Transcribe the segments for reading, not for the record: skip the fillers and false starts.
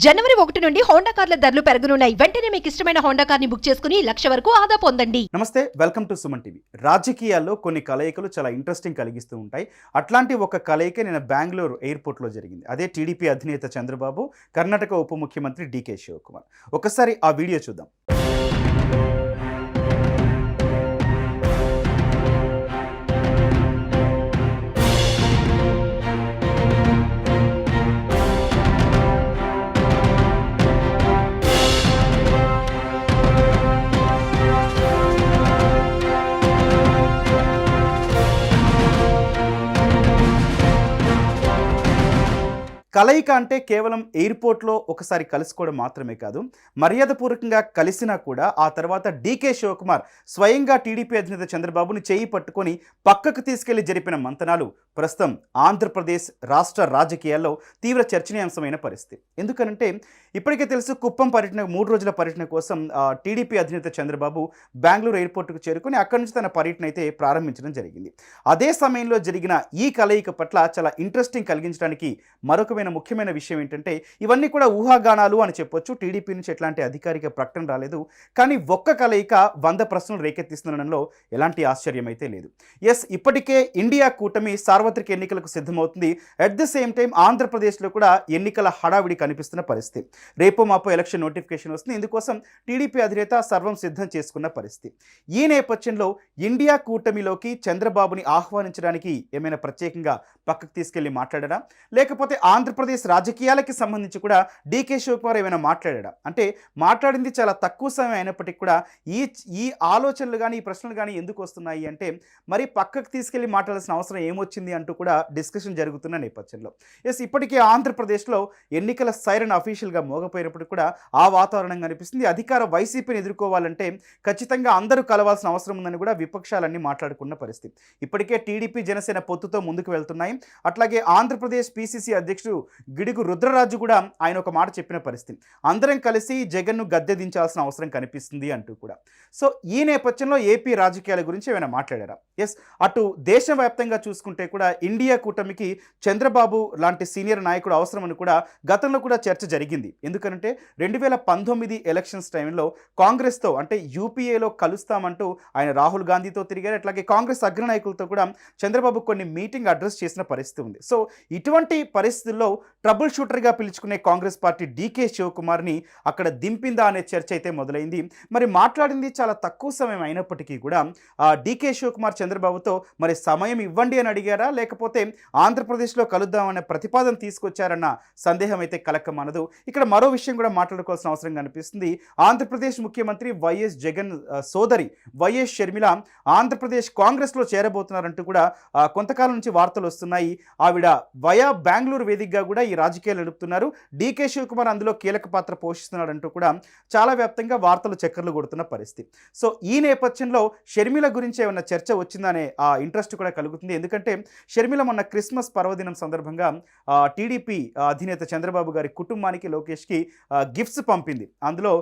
జనవరి 1 నుండి హోండా కార్ల ధరలు పెరగనున్నాయి. వెంటనే మీకు ఇష్టమైన హోండా కార్ని బుక్ చేసుకుని 1,00,000 వరకు ఆదా పొందండి. నమస్తే, వెల్కమ్ టు సుమన్ టీవీ. రాజకీయాల్లో కొన్ని కలయికలు చాలా ఇంట్రెస్టింగ్ కలిగిస్తూ ఉంటాయి. అట్లాంటి ఒక కలయిక నిన్న బెంగళూరు ఎయిర్పోర్ట్లో జరిగింది. అదే టీడీపీ అధినేత చంద్రబాబు, కర్ణాటక ఉప ముఖ్యమంత్రి డీకే శివకుమార్. ఒకసారి ఆ వీడియో చూద్దాం. కలయిక అంటే కేవలం ఎయిర్పోర్ట్లో ఒకసారి కలుసుకోవడం మాత్రమే కాదు, మర్యాదపూర్వకంగా కలిసినా కూడా ఆ తర్వాత డీకే శివకుమార్ స్వయంగా టీడీపీ అధినేత చంద్రబాబుని చేయి పట్టుకొని పక్కకు తీసుకెళ్లి జరిపిన మంతనాలు ప్రస్తుతం ఆంధ్రప్రదేశ్ రాష్ట్ర రాజకీయాల్లో తీవ్ర చర్చనీయాంశమైన పరిస్థితి. ఎందుకనంటే ఇప్పటికే తెలుసు, కుప్పం పర్యటన 3 రోజుల పర్యటన కోసం టీడీపీ అధినేత చంద్రబాబు బెంగళూరు ఎయిర్పోర్టుకు చేరుకొని అక్కడి నుంచి తన పర్యటన అయితే ప్రారంభించడం జరిగింది. అదే సమయంలో జరిగిన ఈ కలయిక పట్ల చాలా ఇంట్రెస్టింగ్ కలిగించడానికి మరొక ముఖ్యమైన విషయం ఏంటంటే, ఇవన్నీ కూడా ఊహాగానాలు అని చెప్పొచ్చు. టీడీపీ నుంచి ఎట్లాంటి అధికారిక ప్రకటన రాలేదు. కానీ ఒక్క కలయిక 100 ప్రశ్నలు రేకెత్తిస్తుండడంలో ఎలాంటి ఆశ్చర్యం అయితే లేదు. ఎస్, ఇప్పటికే ఇండియా కూటమి సార్వత్రిక ఎన్నికలకు సిద్ధమవుతుంది. అట్ ది సేమ్ టైం ఆంధ్రప్రదేశ్లో కూడా ఎన్నికల హడావిడి కనిపిస్తున్న పరిస్థితి. రేపు మాపో ఎలక్షన్ నోటిఫికేషన్ వస్తుంది. ఇందుకోసం టీడీపీ అధినేత సర్వం సిద్ధం చేసుకున్న పరిస్థితి. ఈ నేపథ్యంలో ఇండియా కూటమిలోకి చంద్రబాబుని ఆహ్వానించడానికి ఏమైనా ప్రత్యేకంగా పక్కకు తీసుకెళ్లి మాట్లాడరా, లేకపోతే ఆంధ్రప్రదేశ్ రాజకీయాలకి సంబంధించి కూడా డీకే శివకుమార్ ఏమైనా మాట్లాడా అంటే, మాట్లాడింది చాలా తక్కువ సమయం అయినప్పటికీ కూడా ఈ ఆలోచనలు కానీ ఈ ప్రశ్నలు కానీ ఎందుకు వస్తున్నాయి అంటే, మరి పక్కకు తీసుకెళ్లి మాట్లాడాల్సిన అవసరం ఏమొచ్చింది అంటూ కూడా డిస్కషన్ జరుగుతున్న నేపథ్యంలో ఎస్, ఇప్పటికే ఆంధ్రప్రదేశ్లో ఎన్నికల సైరన్ అఫీషియల్గా మోగపోయినప్పుడు కూడా ఆ వాతావరణం కనిపిస్తుంది. అధికార వైసీపీని ఎదుర్కోవాలంటే ఖచ్చితంగా అందరూ కలవాల్సిన అవసరం ఉందని కూడా విపక్షాలన్నీ మాట్లాడుకున్న పరిస్థితి. ఇప్పటికే టీడీపీ జనసేన పొత్తుతో ముందుకు వెళ్తున్నాయి. అట్లాగే ఆంధ్రప్రదేశ్ పీసీసీ అధ్యక్షుడు గిడుగు రుద్రరాజు కూడా ఆయన ఒక మాట చెప్పిన పరిస్థితి, అందరం కలిసి జగన్ను గద్దె దించాల్సిన అవసరం కనిపిస్తుంది అంటూ కూడా. సో ఈ నేపథ్యంలో ఏపీ రాజకీయాల గురించి ఏమైనా మాట్లాడారా? ఎస్, అటు దేశవ్యాప్తంగా చూసుకుంటే కూడా ఇండియా కూటమికి చంద్రబాబు లాంటి సీనియర్ నాయకుడు అవసరమని కూడా గతంలో కూడా చర్చ జరిగింది. ఎందుకంటే 2019 ఎలక్షన్స్ టైంలో కాంగ్రెస్తో అంటే యూపీఏలో కలుస్తామంటూ ఆయన రాహుల్ గాంధీతో తిరిగారు. అట్లాగే కాంగ్రెస్ అగ్రనాయకులతో కూడా చంద్రబాబు కొన్ని మీటింగ్ అడ్రస్ చేసిన పరిస్థితి ఉంది. సో ఇటువంటి పరిస్థితుల్లో ట్రబుల్ షూటర్గా పిలుచుకునే కాంగ్రెస్ పార్టీ డీకే శివకుమార్ని అక్కడ దింపిందా అనే చర్చ అయితే మొదలైంది. మరి మాట్లాడింది చాలా తక్కువ సమయం అయినప్పటికీ కూడా డీకే శివకుమార్ చంద్రబాబుతో మరి సమయం ఇవ్వండి అని అడిగారా, లేకపోతే ఆంధ్రప్రదేశ్లో కలుద్దామనే ప్రతిపాదన తీసుకొచ్చారన్న సందేహం అయితే కలక్కమనదు. ఇక్కడ మరో విషయం కూడా మాట్లాడుకోవాల్సిన అవసరం కనిపిస్తుంది. ఆంధ్రప్రదేశ్ ముఖ్యమంత్రి వైఎస్ జగన్ సోదరి వైఎస్ షర్మిల ఆంధ్రప్రదేశ్ కాంగ్రెస్లో చేరబోతున్నారంటూ కూడా కొంతకాలం నుంచి వార్తలు వస్తున్నాయి. ఆవిడ వయా బెంగళూరు వేదికగా కూడా ఈ రాజకీయాలు నడుపుతున్నారు. డీకే శివకుమార్ అందులో కీలక పాత్ర పోషిస్తున్నాడంటూ కూడా చాలా వ్యాప్తంగా వార్తలు చక్కర్లు కొడుతున్న పరిస్థితి. సో ఈ నేపథ్యంలో షర్మిల గురించి ఏమైనా చర్చ వచ్చిందనే ఇంట్రెస్ట్ కూడా కలుగుతుంది. ఎందుకంటే షర్మిల మొన్న క్రిస్మస్ పర్వదినం సందర్భంగా టీడీపీ అధినేత చంద్రబాబు గారి కుటుంబానికి లోకేష్కి గిఫ్ట్స్ పంపింది. అందులో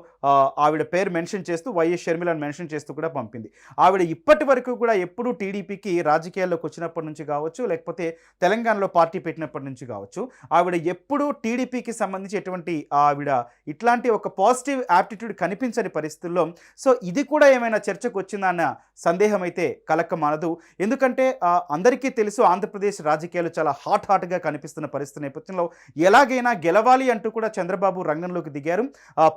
ఆవిడ పేరు మెన్షన్ చేస్తూ వైఎస్ షర్మిలను మెన్షన్ చేస్తూ కూడా పంపింది. ఆవిడ ఇప్పటి వరకు కూడా ఎప్పుడూ టీడీపీకి రాజకీయాల్లోకి వచ్చినప్పటి నుంచి కావచ్చు, లేకపోతే తెలంగాణలో పార్టీ పెట్టినప్పటి నుంచి కావచ్చు, ఆవిడ ఎప్పుడూ టీడీపీకి సంబంధించి ఆవిడ ఇట్లాంటి ఒక పాజిటివ్ యాప్టిట్యూడ్ కనిపించని పరిస్థితుల్లో సో ఇది కూడా ఏమైనా చర్చకు వచ్చిందా అన్న సందేహం అయితే కలక్క మానదు. ఎందుకంటే అందరికీ తెలుసు, ఆంధ్రప్రదేశ్ రాజకీయాలు చాలా హాట్గా కనిపిస్తున్న పరిస్థితి నేపథ్యంలో ఎలాగైనా గెలవాలి అంటూ కూడా చంద్రబాబు రంగంలోకి దిగారు.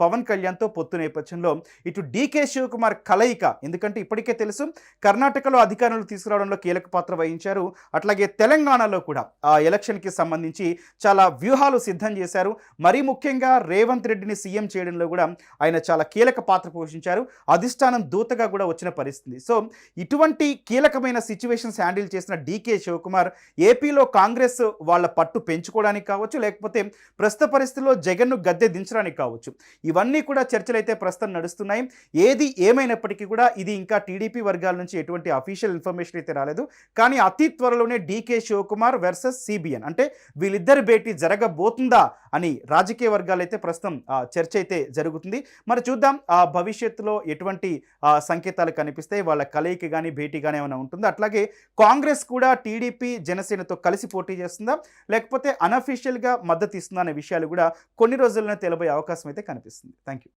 పవన్ కళ్యాణ్తో పొత్తు నేపథ్యంలో ఇటు డీకే శివకుమార్ కలయిక, ఎందుకంటే ఇప్పటికే తెలుసు కర్ణాటకలో అధికారులు తీసుకురావడంలో కీలక పాత్ర వహించారు. అట్లాగే తెలంగాణలో కూడా ఎలక్షన్కి సంబంధించి చాలా వ్యూహాలు సిద్ధం చేశారు. మరీ ముఖ్యంగా రేవంత్ రెడ్డిని సీఎం చేయడంలో కూడా ఆయన చాలా కీలక పాత్ర పోషించారు. అధిష్టానం దూతగా కూడా వచ్చిన పరిస్థితి. సో ఇటువంటి కీలకమైన సిచ్యువేషన్స్ హ్యాండిల్ చేసిన డీకే శివకుమార్ ఏపీలో కాంగ్రెస్ వాళ్ళ పట్టు పెంచుకోవడానికి కావచ్చు, లేకపోతే ప్రస్తుత పరిస్థితుల్లో జగన్ను గద్దె దించడానికి కావచ్చు, ఇవన్నీ కూడా చర్చలు అయితే ప్రస్తుతం నడుస్తున్నాయి. ఏది ఏమైనప్పటికీ కూడా ఇది ఇంకా టీడీపీ వర్గాల నుంచి ఎటువంటి అఫీషియల్ ఇన్ఫర్మేషన్ అయితే రాలేదు. కానీ అతి త్వరలోనే డీకే శివకుమార్ వర్సెస్ సిబిఎన్ అంటే వీళ్ళిద్దరి భేటీ జరగబోతుందా అని రాజకీయ వర్గాలు అయితే ప్రస్తుతం చర్చ అయితే జరుగుతుంది. మరి చూద్దాం భవిష్యత్తులో ఎటువంటి సంకేతాలు కనిపిస్తాయి, వాళ్ళ కలయిక కానీ భేటీ కానీ ఏమైనా ఉంటుందా? అట్లాగే కాంగ్రెస్ కూడా టీడీపీ జనసేనతో కలిసి పోటీ చేస్తుందా, లేకపోతే అనఫీషియల్గా మద్దతు ఇస్తుందా అనే విషయాలు కూడా కొన్ని రోజుల్లోనే తేలబోయే అవకాశం అయితే కనిపిస్తుంది. Thank you.